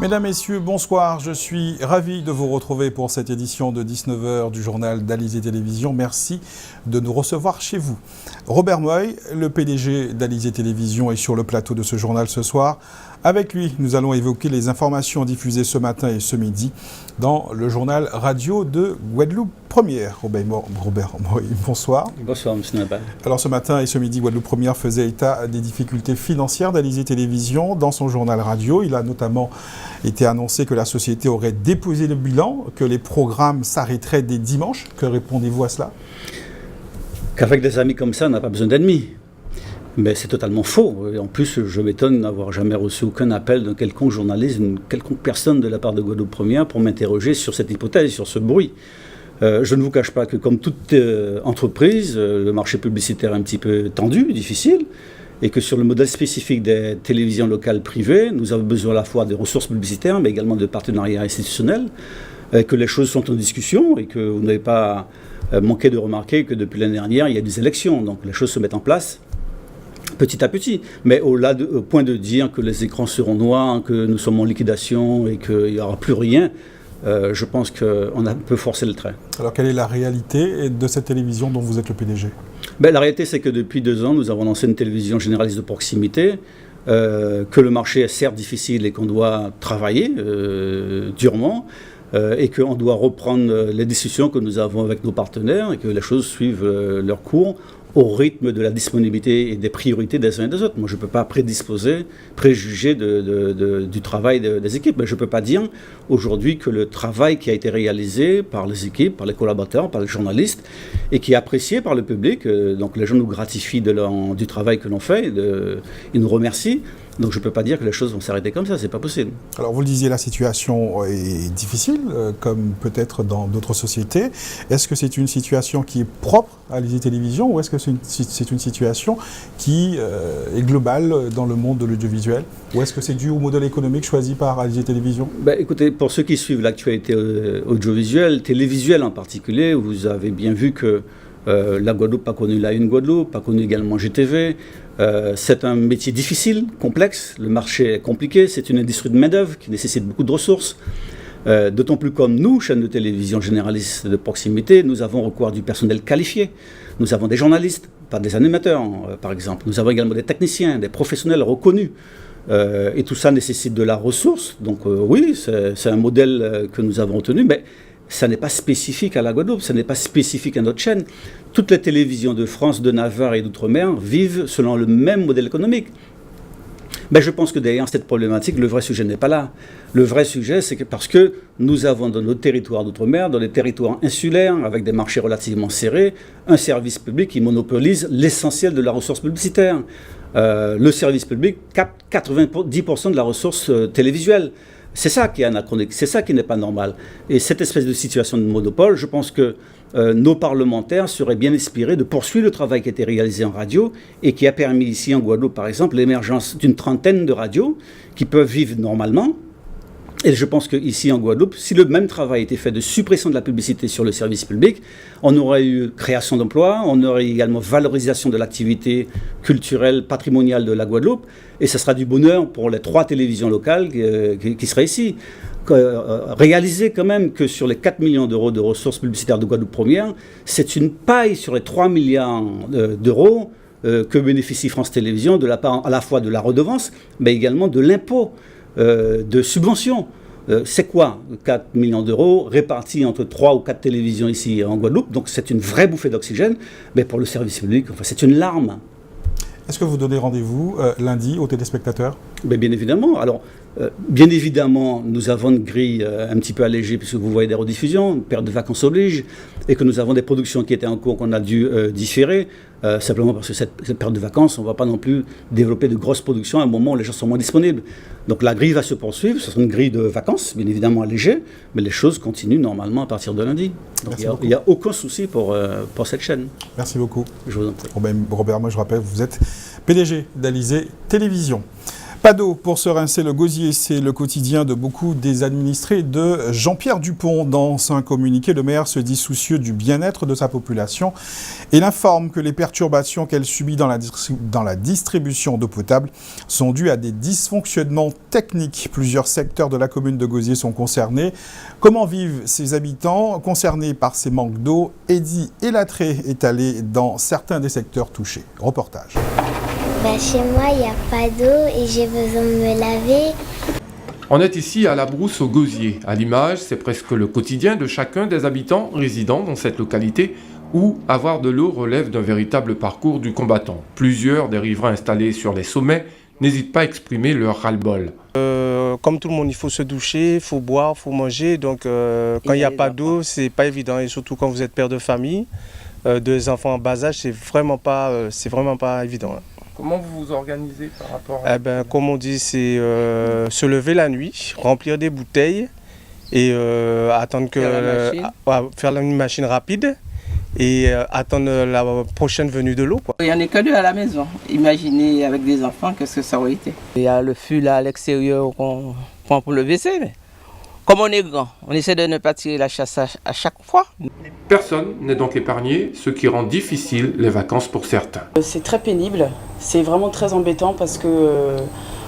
Mesdames, Messieurs, bonsoir. Je suis ravi de vous retrouver pour cette édition de 19h du journal d'Alizé Télévision. Merci de nous recevoir chez vous. Robert Moy, le PDG d'Alizé Télévision, est sur le plateau de ce journal ce soir. Avec lui, nous allons évoquer les informations diffusées ce matin et ce midi dans le journal radio de Guadeloupe Première. Robert Moy, bonsoir. Bonsoir, M. Nabal. Alors ce matin et ce midi, Guadeloupe Première faisait état des difficultés financières d'Alizé Télévision dans son journal radio. Il a notamment été annoncé que la société aurait déposé le bilan, que les programmes s'arrêteraient dès dimanche. Que répondez-vous à cela? Qu'avec des amis comme ça, on n'a pas besoin d'ennemis. Mais c'est totalement faux. Et en plus, je m'étonne d'avoir jamais reçu aucun appel d'un quelconque journaliste, d'une quelconque personne de la part de Guadeloupe Première pour m'interroger sur cette hypothèse, sur ce bruit. Je ne vous cache pas que comme toute entreprise, le marché publicitaire est un petit peu tendu, difficile, et que sur le modèle spécifique des télévisions locales privées, nous avons besoin à la fois des ressources publicitaires, mais également de partenariats institutionnels, et que les choses sont en discussion, et que vous n'avez pas manqué de remarquer que depuis l'année dernière, il y a des élections, donc les choses se mettent en place petit à petit. Mais au point de dire que les écrans seront noirs, que nous sommes en liquidation et qu'il n'y aura plus rien, je pense qu'on a un peu forcé le trait. Alors quelle est la réalité de cette télévision dont vous êtes le PDG? La réalité, c'est que depuis 2 ans, nous avons lancé une télévision généraliste de proximité, que le marché est certes difficile et qu'on doit travailler durement, et qu'on doit reprendre les discussions que nous avons avec nos partenaires et que les choses suivent leur cours au rythme de la disponibilité et des priorités des uns et des autres. Moi, je ne peux pas préjuger du travail des équipes. Mais je ne peux pas dire aujourd'hui que le travail qui a été réalisé par les équipes, par les collaborateurs, par les journalistes, et qui est apprécié par le public, donc les gens nous gratifient du travail que l'on fait, ils nous remercient. Donc je ne peux pas dire que les choses vont s'arrêter comme ça, c'est pas possible. Alors vous le disiez, la situation est difficile, comme peut-être dans d'autres sociétés. Est-ce que c'est une situation qui est propre à Alizé Télévision ou est-ce que c'est une situation qui est globale dans le monde de l'audiovisuel? Ou est-ce que c'est dû au modèle économique choisi par Alizé Télévision? Écoutez, pour ceux qui suivent l'actualité audiovisuelle, télévisuelle en particulier, vous avez bien vu que la Guadeloupe n'a pas connu la Une Guadeloupe, pas connu également GTV. C'est un métier difficile, complexe, le marché est compliqué, c'est une industrie de main-d'œuvre qui nécessite beaucoup de ressources. D'autant plus comme nous, chaîne de télévision généraliste de proximité, nous avons recours à du personnel qualifié. Nous avons des journalistes, pas des animateurs par exemple. Nous avons également des techniciens, des professionnels reconnus. Et tout ça nécessite de la ressource. Donc oui, c'est un modèle que nous avons retenu, mais ça n'est pas spécifique à la Guadeloupe, ça n'est pas spécifique à notre chaîne. Toutes les télévisions de France, de Navarre et d'Outre-mer vivent selon le même modèle économique. Mais je pense que derrière cette problématique, le vrai sujet n'est pas là. Le vrai sujet, c'est que parce que nous avons dans nos territoires d'outre-mer, dans les territoires insulaires, avec des marchés relativement serrés, un service public qui monopolise l'essentiel de la ressource publicitaire. Le service public capte 90% de la ressource télévisuelle. C'est ça qui est anachronique, c'est ça qui n'est pas normal. Et cette espèce de situation de monopole, je pense que nos parlementaires seraient bien inspirés de poursuivre le travail qui a été réalisé en radio et qui a permis ici en Guadeloupe, par exemple, l'émergence d'une trentaine de radios qui peuvent vivre normalement. Et je pense qu'ici en Guadeloupe, si le même travail était fait de suppression de la publicité sur le service public, on aurait eu création d'emplois, on aurait également valorisation de l'activité culturelle, patrimoniale de la Guadeloupe, et ce sera du bonheur pour les 3 télévisions locales qui seraient ici. Réaliser quand même que sur les 4 millions d'euros de ressources publicitaires de Guadeloupe Première, c'est une paille sur les 3 milliards d'euros que bénéficie France Télévisions de la part à la fois de la redevance, mais également de l'impôt. De subventions. C'est quoi 4 millions d'euros répartis entre 3 ou 4 télévisions ici en Guadeloupe? Donc c'est une vraie bouffée d'oxygène, mais pour le service public, c'est une larme. Est-ce que vous donnez rendez-vous lundi aux téléspectateurs? Bien évidemment. Alors, bien évidemment, nous avons une grille un petit peu allégée, puisque vous voyez des rediffusions, une période de vacances oblige, et que nous avons des productions qui étaient en cours qu'on a dû différer, simplement parce que cette période de vacances, on ne va pas non plus développer de grosses productions à un moment où les gens sont moins disponibles. Donc la grille va se poursuivre, ce sera une grille de vacances, bien évidemment allégée, mais les choses continuent normalement à partir de lundi. Donc il n'y a aucun souci pour cette chaîne. Merci beaucoup. Je vous en prie. Robert, moi je rappelle, vous êtes PDG d'Alizé Télévision. Pas d'eau pour se rincer le gosier, c'est le quotidien de beaucoup des administrés de Jean-Pierre Dupont. Dans un communiqué, le maire se dit soucieux du bien-être de sa population et il informe que les perturbations qu'elle subit dans la distribution d'eau potable sont dues à des dysfonctionnements techniques. Plusieurs secteurs de la commune de Gosier sont concernés. Comment vivent ces habitants concernés par ces manques d'eau? Eddy Elatré est allé dans certains des secteurs touchés. Reportage. Chez moi, il n'y a pas d'eau et j'ai besoin de me laver. On est ici à la Brousse au Gosier. À l'image, c'est presque le quotidien de chacun des habitants résidant dans cette localité où avoir de l'eau relève d'un véritable parcours du combattant. Plusieurs des riverains installés sur les sommets n'hésitent pas à exprimer leur ras-le-bol. Comme tout le monde, il faut se doucher, il faut boire, il faut manger. Donc quand il n'y a pas d'eau, c'est pas évident. Et surtout quand vous êtes père de famille, deux enfants en bas âge, c'est vraiment pas évident. Comment vous vous organisez par rapport à... Comme on dit, c'est se lever la nuit, remplir des bouteilles et attendre que faire une machine rapide et attendre la prochaine venue de l'eau. Il n'y en a que deux à la maison. Imaginez avec des enfants, qu'est-ce que ça aurait été. Il y a le fût là à l'extérieur qu'on prend pour le WC, mais comme on est grand, on essaie de ne pas tirer la chasse à chaque fois. Personne n'est donc épargné, ce qui rend difficile les vacances pour certains. C'est très pénible, c'est vraiment très embêtant parce que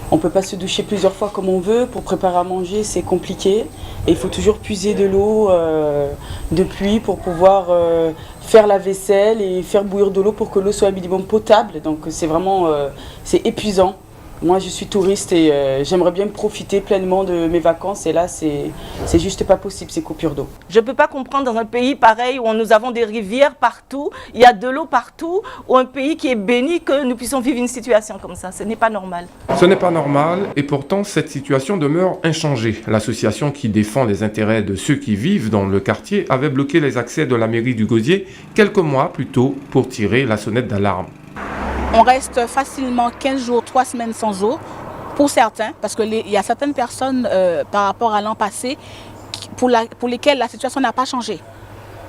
on ne peut pas se doucher plusieurs fois comme on veut. Pour préparer à manger, c'est compliqué. Et il faut toujours puiser de l'eau de pluie pour pouvoir faire la vaisselle et faire bouillir de l'eau pour que l'eau soit un minimum potable. Donc c'est vraiment c'est épuisant. Moi, je suis touriste et j'aimerais bien profiter pleinement de mes vacances. Et là, c'est juste pas possible, ces coupures d'eau. Je ne peux pas comprendre dans un pays pareil où nous avons des rivières partout, il y a de l'eau partout, ou un pays qui est béni, que nous puissions vivre une situation comme ça. Ce n'est pas normal. Ce n'est pas normal et pourtant cette situation demeure inchangée. L'association qui défend les intérêts de ceux qui vivent dans le quartier avait bloqué les accès de la mairie du Gosier quelques mois plus tôt pour tirer la sonnette d'alarme. On reste facilement 15 jours, 3 semaines sans eau, pour certains, parce qu'il y a certaines personnes par rapport à l'an passé pour lesquelles la situation n'a pas changé,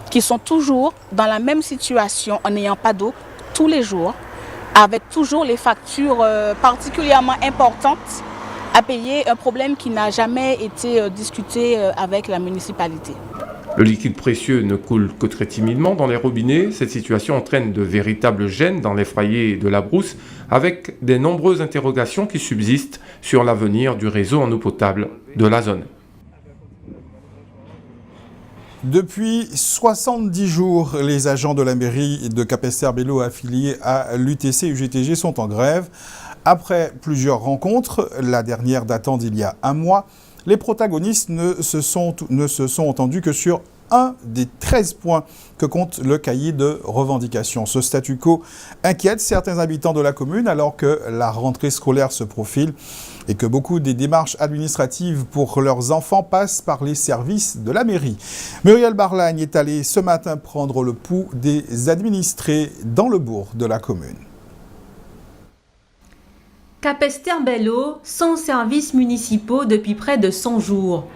qui sont toujours dans la même situation en n'ayant pas d'eau tous les jours, avec toujours les factures particulièrement importantes à payer, un problème qui n'a jamais été discuté avec la municipalité. Le liquide précieux ne coule que très timidement dans les robinets. Cette situation entraîne de véritables gênes dans les foyers de la Brousse, avec des nombreuses interrogations qui subsistent sur l'avenir du réseau en eau potable de la zone. Depuis 70 jours, les agents de la mairie de Capesterre-Belle-Eau affiliés à l'UTC-UGTG sont en grève. Après plusieurs rencontres, la dernière datant d'il y a un mois, les protagonistes ne se sont entendus que sur un des 13 points que compte le cahier de revendications. Ce statu quo inquiète certains habitants de la commune alors que la rentrée scolaire se profile et que beaucoup des démarches administratives pour leurs enfants passent par les services de la mairie. Muriel Barlagne est allée ce matin prendre le pouls des administrés dans le bourg de la commune. Capesterre-Belle-Eau, sans services municipaux depuis près de 100 jours.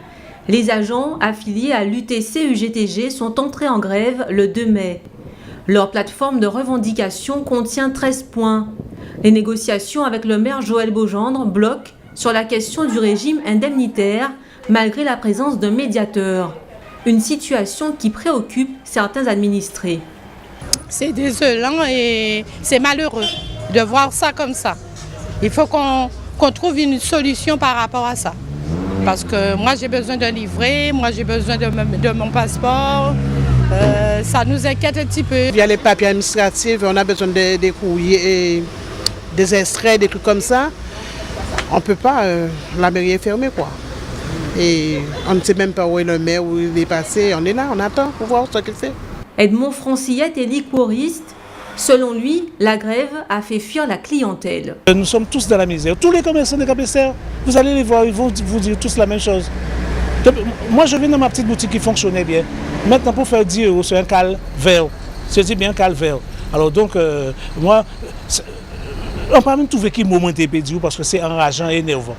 Les agents affiliés à l'UTC-UGTG sont entrés en grève le 2 mai. Leur plateforme de revendication contient 13 points. Les négociations avec le maire Joël Beaugendre bloquent sur la question du régime indemnitaire, malgré la présence d'un médiateur. Une situation qui préoccupe certains administrés. C'est désolant et c'est malheureux de voir ça comme ça. Il faut qu'on trouve une solution par rapport à ça. Parce que moi j'ai besoin d'un livret, moi j'ai besoin de mon passeport. Ça nous inquiète un petit peu. Il y a les papiers administratifs, on a besoin des courriers, des extraits, des trucs comme ça. On ne peut pas, la mairie est fermée quoi. Et on ne sait même pas où est le maire, où il est passé. On est là, on attend pour voir ce qu'il fait. Edmond Francillette est liquoriste. Selon lui, la grève a fait fuir la clientèle. Nous sommes tous dans la misère. Tous les commerçants de Capesterre, vous allez les voir, ils vont vous dire tous la même chose. Moi, je viens dans ma petite boutique qui fonctionnait bien. Maintenant, pour faire 10 €, c'est un calvaire. C'est bien un calvaire. Alors donc, moi, on peut même trouver qu'il moment est pédiou parce que c'est enrageant et énervant.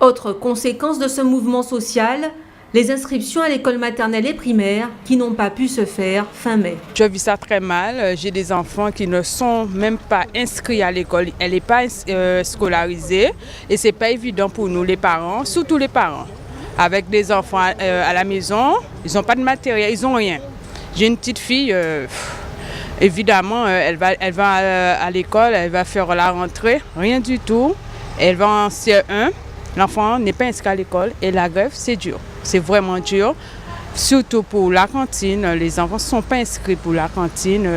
Autre conséquence de ce mouvement social, les inscriptions à l'école maternelle et primaire qui n'ont pas pu se faire fin mai. Je vis ça très mal. J'ai des enfants qui ne sont même pas inscrits à l'école. Elle n'est pas scolarisée et ce n'est pas évident pour nous les parents, surtout les parents. Avec des enfants à la maison, ils n'ont pas de matériel, ils n'ont rien. J'ai une petite fille, évidemment, elle va à l'école, elle va faire la rentrée, rien du tout. Elle va en CE1, l'enfant n'est pas inscrit à l'école et la grève, c'est dur. C'est vraiment dur, surtout pour la cantine. Les enfants ne sont pas inscrits pour la cantine.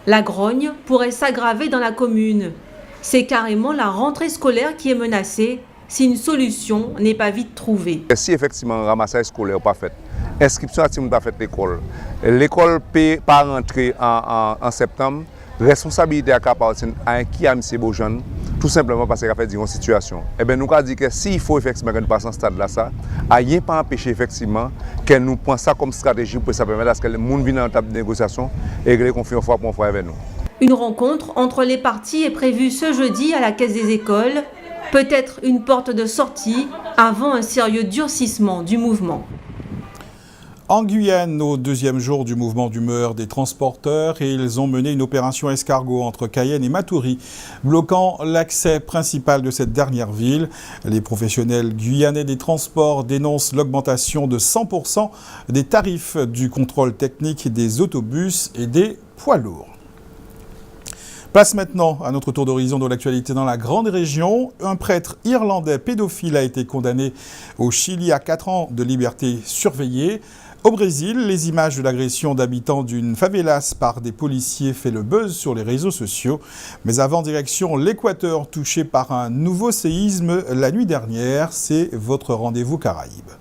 La grogne pourrait s'aggraver dans la commune. C'est carrément la rentrée scolaire qui est menacée si une solution n'est pas vite trouvée. Si effectivement un ramassage scolaire n'est pas fait, inscription à pas fait l'école, l'école peut pas rentrer en septembre, responsabilité à qui a M. Beaujeune, tout simplement parce qu'il a fait une situation. Eh bien, nous avons dit que s'il faut effectivement que nous passions à ce stade-là, ça n'a rien pas empêché effectivement que nous prenions ça comme stratégie pour ça permettre à ce que le monde vienne en table de négociation et régler le conflit une fois pour une fois avec nous. Une rencontre entre les parties est prévue ce jeudi à la Caisse des écoles, peut-être une porte de sortie avant un sérieux durcissement du mouvement. En Guyane, au deuxième jour du mouvement d'humeur des transporteurs, ils ont mené une opération escargot entre Cayenne et Matoury, bloquant l'accès principal de cette dernière ville. Les professionnels guyanais des transports dénoncent l'augmentation de 100% des tarifs du contrôle technique des autobus et des poids lourds. Place maintenant à notre tour d'horizon de l'actualité dans la grande région. Un prêtre irlandais pédophile a été condamné au Chili à 4 ans de liberté surveillée. Au Brésil, les images de l'agression d'habitants d'une favelas par des policiers fait le buzz sur les réseaux sociaux. Mais avant, direction l'Équateur, touché par un nouveau séisme la nuit dernière. C'est votre rendez-vous Caraïbes.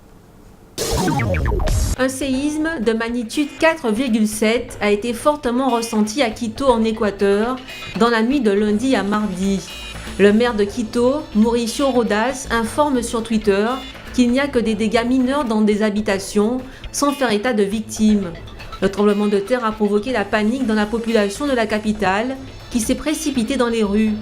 Un séisme de magnitude 4,7 a été fortement ressenti à Quito en Équateur dans la nuit de lundi à mardi. Le maire de Quito, Mauricio Rodas, informe sur Twitter qu'il n'y a que des dégâts mineurs dans des habitations sans faire état de victimes. Le tremblement de terre a provoqué la panique dans la population de la capitale qui s'est précipitée dans les rues.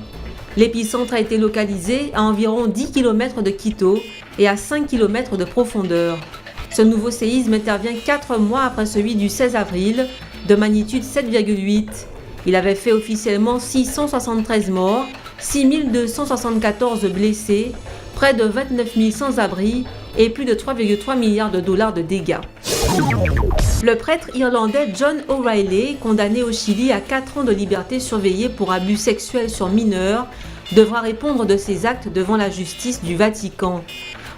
L'épicentre a été localisé à environ 10 km de Quito et à 5 km de profondeur. Ce nouveau séisme intervient 4 mois après celui du 16 avril, de magnitude 7,8. Il avait fait officiellement 673 morts, 6274 blessés, près de 29 000 sans-abri et plus de 3,3 milliards de dollars de dégâts. Le prêtre irlandais John O'Reilly, condamné au Chili à 4 ans de liberté surveillée pour abus sexuels sur mineurs, devra répondre de ses actes devant la justice du Vatican.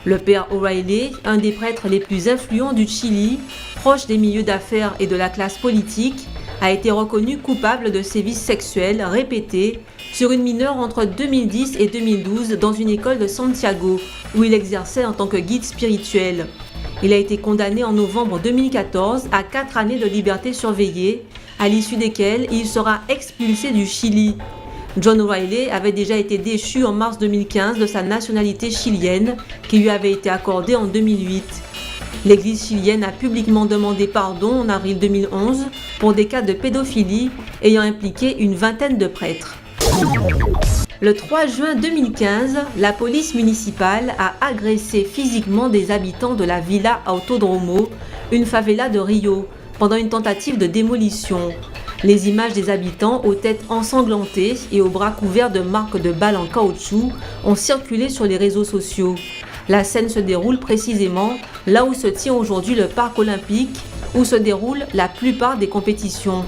Le père O'Reilly, un des prêtres les plus influents du Chili, proche des milieux d'affaires et de la classe politique, a été reconnu coupable de sévices sexuels répétés sur une mineure entre 2010 et 2012 dans une école de Santiago, où il exerçait en tant que guide spirituel. Il a été condamné en novembre 2014 à 4 années de liberté surveillée, à l'issue desquelles il sera expulsé du Chili. John O'Reilly avait déjà été déchu en mars 2015 de sa nationalité chilienne qui lui avait été accordée en 2008. L'Église chilienne a publiquement demandé pardon en avril 2011 pour des cas de pédophilie ayant impliqué une vingtaine de prêtres. Le 3 juin 2015, la police municipale a agressé physiquement des habitants de la Villa Autodromo, une favela de Rio, pendant une tentative de démolition. Les images des habitants aux têtes ensanglantées et aux bras couverts de marques de balles en caoutchouc ont circulé sur les réseaux sociaux. La scène se déroule précisément là où se tient aujourd'hui le parc olympique, où se déroulent la plupart des compétitions.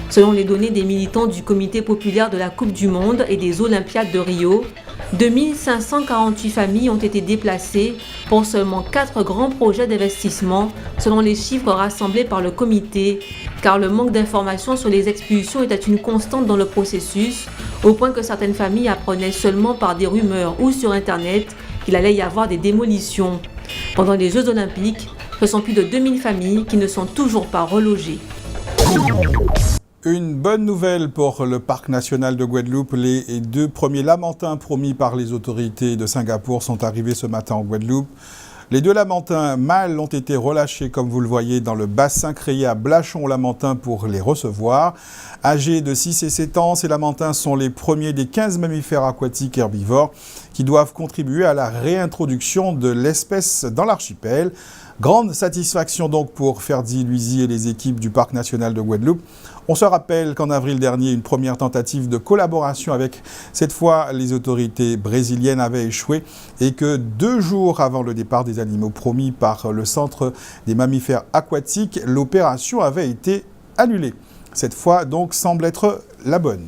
Selon les données des militants du Comité populaire de la Coupe du Monde et des Olympiades de Rio, 2548 familles ont été déplacées pour seulement 4 grands projets d'investissement, selon les chiffres rassemblés par le comité, car le manque d'informations sur les expulsions était une constante dans le processus, au point que certaines familles apprenaient seulement par des rumeurs ou sur Internet qu'il allait y avoir des démolitions. Pendant les Jeux Olympiques, ce sont plus de 2000 familles qui ne sont toujours pas relogées. Une bonne nouvelle pour le parc national de Guadeloupe. Les 2 premiers lamantins promis par les autorités de Singapour sont arrivés ce matin en Guadeloupe. Les 2 lamantins mâles ont été relâchés, comme vous le voyez, dans le bassin créé à Blachon-Lamentin pour les recevoir. Âgés de 6 et 7 ans, ces lamantins sont les premiers des 15 mammifères aquatiques herbivores qui doivent contribuer à la réintroduction de l'espèce dans l'archipel. Grande satisfaction donc pour Ferdi Luisi et les équipes du Parc national de Guadeloupe. On se rappelle qu'en avril dernier, une première tentative de collaboration avec, cette fois, les autorités brésiliennes avait échoué et que 2 jours avant le départ des animaux promis par le Centre des mammifères aquatiques, l'opération avait été annulée. Cette fois, donc, semble être la bonne.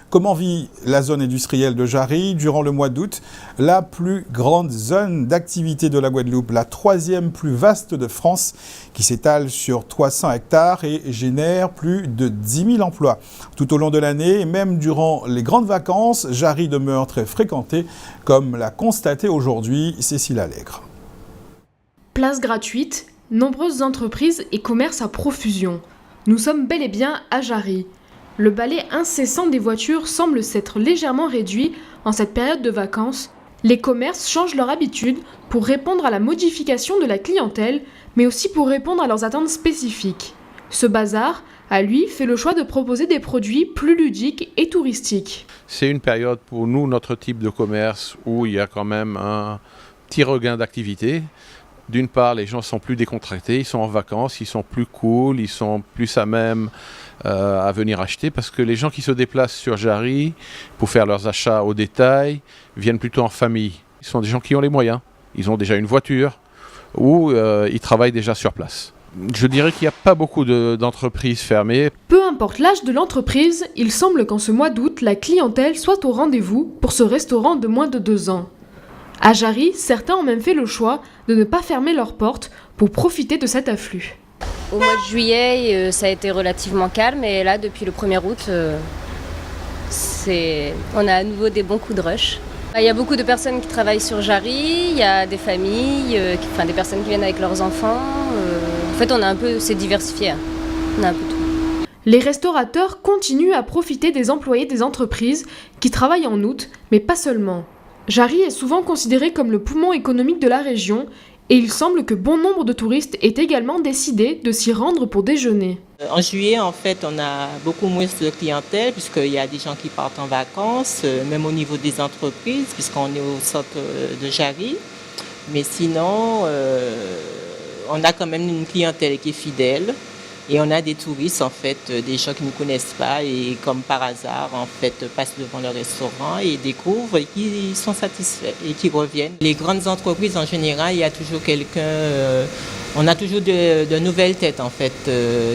Comment vit la zone industrielle de Jarry durant le mois d'août? La plus grande zone d'activité de la Guadeloupe, la 3e plus vaste de France, qui s'étale sur 300 hectares et génère plus de 10 000 emplois. Tout au long de l'année, et même durant les grandes vacances, Jarry demeure très fréquenté, comme l'a constaté aujourd'hui Cécile Allègre. Place gratuite, nombreuses entreprises et commerces à profusion. Nous sommes bel et bien à Jarry. Le balai incessant des voitures semble s'être légèrement réduit en cette période de vacances. Les commerces changent leur habitude pour répondre à la modification de la clientèle, mais aussi pour répondre à leurs attentes spécifiques. Ce bazar, à lui, fait le choix de proposer des produits plus ludiques et touristiques. C'est une période pour nous, notre type de commerce, où il y a quand même un petit regain d'activité. D'une part, les gens sont plus décontractés, ils sont en vacances, ils sont plus cool, ils sont plus à même à venir acheter parce que les gens qui se déplacent sur Jarry pour faire leurs achats au détail viennent plutôt en famille. Ils sont des gens qui ont les moyens, ils ont déjà une voiture ou ils travaillent déjà sur place. Je dirais qu'il n'y a pas beaucoup d'entreprises fermées. Peu importe l'âge de l'entreprise, il semble qu'en ce mois d'août, la clientèle soit au rendez-vous pour ce restaurant de moins de 2 ans. À Jarry, certains ont même fait le choix de ne pas fermer leurs portes pour profiter de cet afflux. Au mois de juillet, ça a été relativement calme et là, depuis le 1er août, on a à nouveau des bons coups de rush. Il y a beaucoup de personnes qui travaillent sur Jarry, il y a des familles, des personnes qui viennent avec leurs enfants. En fait, c'est diversifié, on a un peu tout. Les restaurateurs continuent à profiter des employés des entreprises qui travaillent en août, mais pas seulement. Jarry est souvent considéré comme le poumon économique de la région et il semble que bon nombre de touristes aient également décidé de s'y rendre pour déjeuner. En juillet, en fait, on a beaucoup moins de clientèle puisqu'il y a des gens qui partent en vacances, même au niveau des entreprises, puisqu'on est au centre de Jarry. Mais sinon, on a quand même une clientèle qui est fidèle. Et on a des touristes, en fait, des gens qui ne connaissent pas et comme par hasard, en fait, passent devant le restaurant et découvrent et qui sont satisfaits et qui reviennent. Les grandes entreprises, en général, il y a toujours on a toujours de nouvelles têtes, en fait,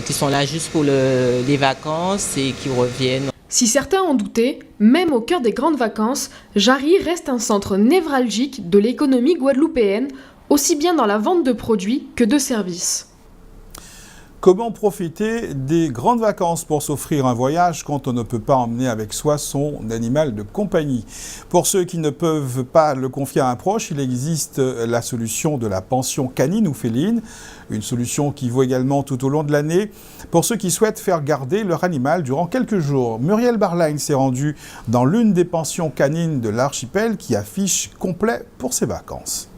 qui sont là juste pour les vacances et qui reviennent. Si certains ont douté, même au cœur des grandes vacances, Jarry reste un centre névralgique de l'économie guadeloupéenne, aussi bien dans la vente de produits que de services. Comment profiter des grandes vacances pour s'offrir un voyage quand on ne peut pas emmener avec soi son animal de compagnie? Pour ceux qui ne peuvent pas le confier à un proche, il existe la solution de la pension canine ou féline, une solution qui vaut également tout au long de l'année pour ceux qui souhaitent faire garder leur animal durant quelques jours. Muriel Barline s'est rendue dans l'une des pensions canines de l'archipel qui affiche complet pour ses vacances.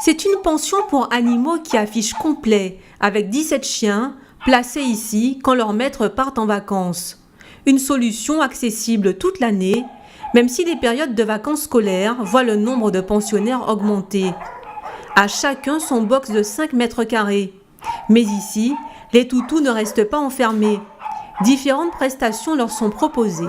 C'est une pension pour animaux qui affiche complet, avec 17 chiens, placés ici quand leurs maîtres partent en vacances. Une solution accessible toute l'année, même si les périodes de vacances scolaires voient le nombre de pensionnaires augmenter. À chacun son box de 5 mètres carrés. Mais ici, les toutous ne restent pas enfermés. Différentes prestations leur sont proposées.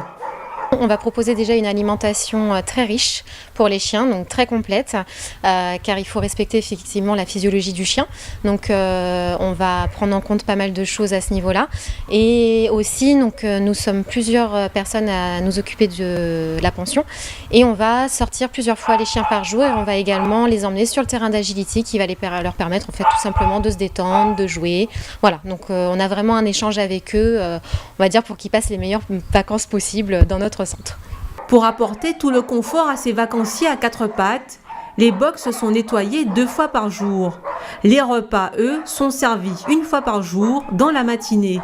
On va proposer déjà une alimentation très riche pour les chiens, donc très complète, car il faut respecter effectivement la physiologie du chien. Donc on va prendre en compte pas mal de choses à ce niveau-là. Et aussi, donc, nous sommes plusieurs personnes à nous occuper de la pension. Et on va sortir plusieurs fois les chiens par jour et on va également les emmener sur le terrain d'agility qui va leur permettre en fait, tout simplement de se détendre, de jouer. Voilà, donc on a vraiment un échange avec eux, on va dire pour qu'ils passent les meilleures vacances possibles dans notre centre. Pour apporter tout le confort à ces vacanciers à 4 pattes, les box sont nettoyés 2 fois par jour. Les repas, eux, sont servis 1 fois par jour dans la matinée.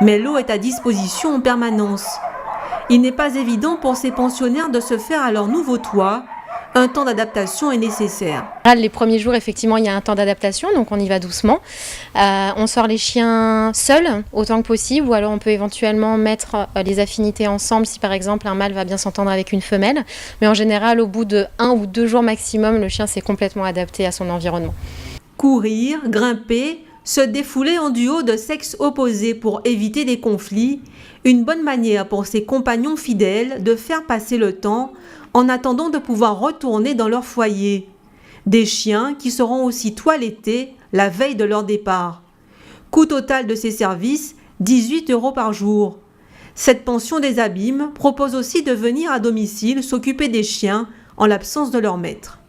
Mais l'eau est à disposition en permanence. Il n'est pas évident pour ces pensionnaires de se faire à leur nouveau toit, Un temps d'adaptation est nécessaire. Les premiers jours, effectivement, il y a un temps d'adaptation, donc on y va doucement. On sort les chiens seuls autant que possible, ou alors on peut éventuellement mettre les affinités ensemble si par exemple un mâle va bien s'entendre avec une femelle. Mais en général, au bout de 1 ou 2 jours maximum, le chien s'est complètement adapté à son environnement. Courir, grimper, se défouler en duo de sexe opposé pour éviter des conflits, une bonne manière pour ses compagnons fidèles de faire passer le temps en attendant de pouvoir retourner dans leur foyer. Des chiens qui seront aussi toilettés la veille de leur départ. Coût total de ces services, 18 € par jour. Cette pension des abîmes propose aussi de venir à domicile s'occuper des chiens en l'absence de leur maître.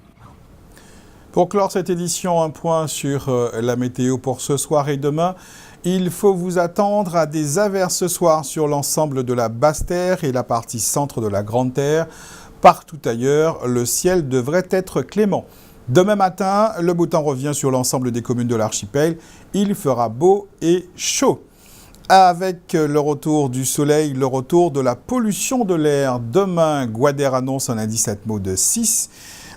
Pour clore cette édition, un point sur la météo pour ce soir et demain. Il faut vous attendre à des averses ce soir sur l'ensemble de la Basse-Terre et la partie centre de la Grande-Terre. Partout ailleurs, le ciel devrait être clément. Demain matin, le beau temps revient sur l'ensemble des communes de l'archipel. Il fera beau et chaud. Avec le retour du soleil, le retour de la pollution de l'air. Demain, Guader annonce un indice Atmo de 6.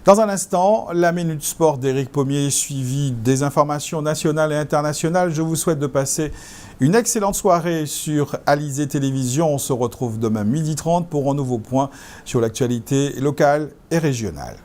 Dans un instant, la Minute Sport d'Éric Pommier, suivie des informations nationales et internationales. Je vous souhaite de passer une excellente soirée sur Alizé Télévision. On se retrouve demain 12h30 pour un nouveau point sur l'actualité locale et régionale.